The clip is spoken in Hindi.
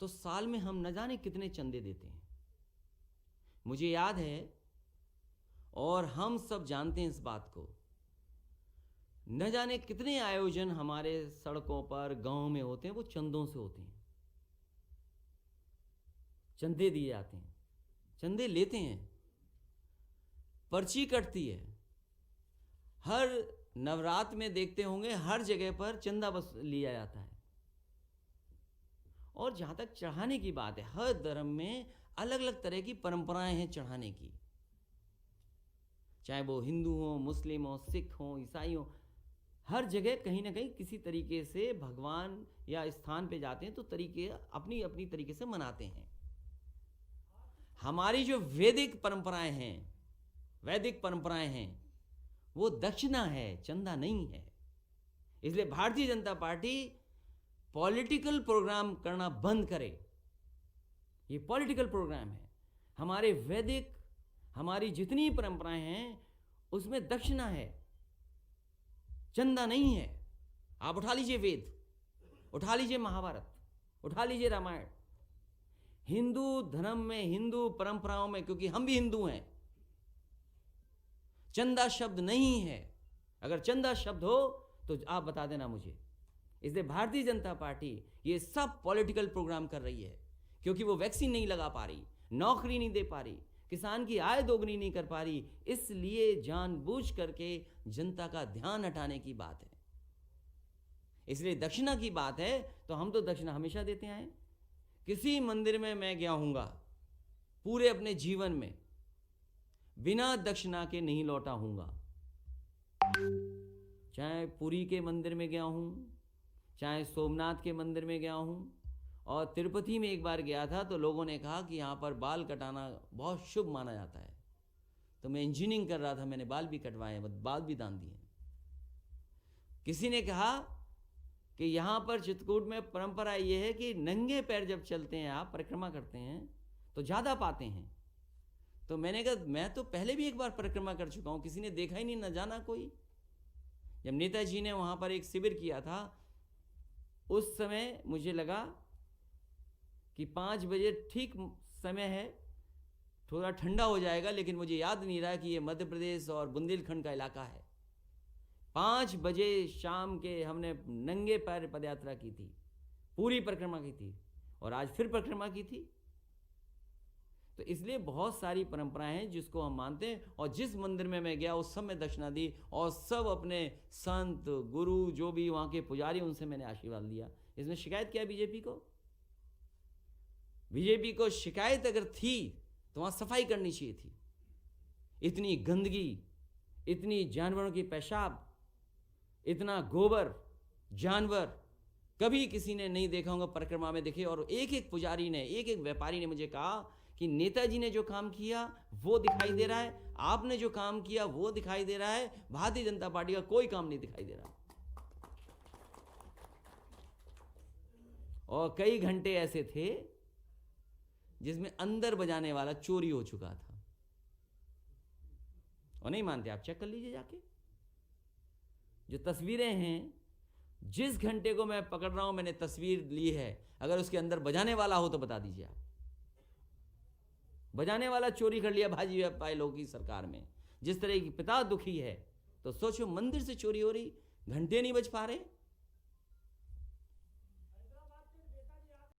तो साल में हम न जाने कितने चंदे देते हैं। मुझे याद है, और हम सब जानते हैं इस बात को, न जाने कितने आयोजन हमारे सड़कों पर, गांव में होते हैं, वो चंदों से होते हैं। चंदे दिए जाते हैं, चंदे लेते हैं, पर्ची कटती है। हर नवरात्र में देखते होंगे, हर जगह पर चंदा बस लिया जाता है। और जहां तक चढ़ाने की बात है, हर धर्म में अलग अलग तरह की परंपराएं हैं चढ़ाने की, चाहे वो हिंदू हो, मुस्लिम हो, सिख हो, ईसाई हो। हर जगह कहीं ना कहीं किसी तरीके से भगवान या स्थान पे जाते हैं तो तरीके अपनी अपनी तरीके से मनाते हैं। हमारी जो वैदिक परंपराएं हैं वो दक्षिणा है, चंदा नहीं है। इसलिए Bharatiya Janata party political programme करना बंद करे। ये पॉलिटिकल प्रोग्राम है। हमारे वैदिक, हमारी जितनी परंपराएं हैं उसमें दक्षिणा है, चंदा नहीं है। आप उठा लीजिए वेद, उठा लीजिए महाभारत, उठा लीजिए रामायण। हिंदू धर्म में, हिंदू परंपराओं में, क्योंकि हम भी हिंदू हैं, चंदा शब्द नहीं है। अगर चंदा शब्द हो तो आप बता देना मुझे। इसलिए भारतीय जनता पार्टी ये सब पॉलिटिकल प्रोग्राम कर रही है, क्योंकि वो वैक्सीन नहीं लगा पा रही, नौकरी नहीं दे पा रही, किसान की आय दोगुनी नहीं कर पा रही, इसलिए जानबूझ करके जनता का ध्यान हटाने की बात है। इसलिए दक्षिणा की बात है तो हम तो दक्षिणा हमेशा देते आए। किसी मंदिर में मैं गया हूंगा पूरे अपने जीवन में, बिना दक्षिणा के नहीं लौटा हूंगा। चाहे पुरी के मंदिर में गया हूं, चाहे सोमनाथ के मंदिर में गया हूं, और तिरुपति में एक बार गया था तो लोगों ने कहा कि यहाँ पर बाल कटाना बहुत शुभ माना जाता है। तो मैं इंजीनियरिंग कर रहा था, मैंने बाल भी कटवाए, बाल भी दान दिए। किसी ने कहा कि यहाँ पर चित्रकूट में परंपरा ये है कि नंगे पैर जब चलते हैं, आप परिक्रमा करते हैं तो ज़्यादा पाते हैं। तो मैंने कहा मैं तो पहले भी एक बार परिक्रमा कर चुका हूँ, किसी ने देखा ही नहीं, न जाना कोई। जब नेताजी ने वहाँ पर एक शिविर किया था, उस समय मुझे लगा कि 5 बजे ठीक समय है, थोड़ा ठंडा हो जाएगा, लेकिन मुझे याद नहीं रहा कि ये मध्य प्रदेश और बुंदेलखंड का इलाका है। 5 बजे शाम के हमने नंगे पैर पदयात्रा की थी, पूरी परिक्रमा की थी, और आज फिर परिक्रमा की थी। तो इसलिए बहुत सारी परंपराएं हैं जिसको हम मानते हैं। और जिस मंदिर में मैं गया उस सब में दक्षिणा दी, और सब अपने संत, गुरु, जो भी वहाँ के पुजारी, उनसे मैंने आशीर्वाद लिया। इसमें शिकायत क्या है बीजेपी को? बीजेपी को शिकायत अगर थी तो वहाँ सफाई करनी चाहिए थी। इतनी गंदगी, इतनी जानवरों की पेशाब, इतना गोबर, जानवर कभी किसी ने नहीं देखा होगा परिक्रमा में देखे। और एक एक पुजारी ने, एक एक व्यापारी ने मुझे कहा कि नेताजी ने जो काम किया वो दिखाई दे रहा है, आपने जो काम किया वो दिखाई दे रहा है, भारतीय जनता पार्टी का कोई काम नहीं दिखाई दे रहा। और कई घंटे ऐसे थे जिसमें अंदर बजाने वाला चोरी हो चुका था। और नहीं मानते आप, चेक कर लीजिए जाके। जो तस्वीरें हैं, जिस घंटे को मैं पकड़ रहा हूं, मैंने तस्वीर ली है, अगर उसके अंदर बजाने वाला हो तो बता दीजिए आप। बजाने वाला चोरी कर लिया भाजी पाई लोगों की सरकार में। जिस तरह की पिता दुखी है, तो सोचो मंदिर से चोरी हो रही, घंटे नहीं बज पा रहे।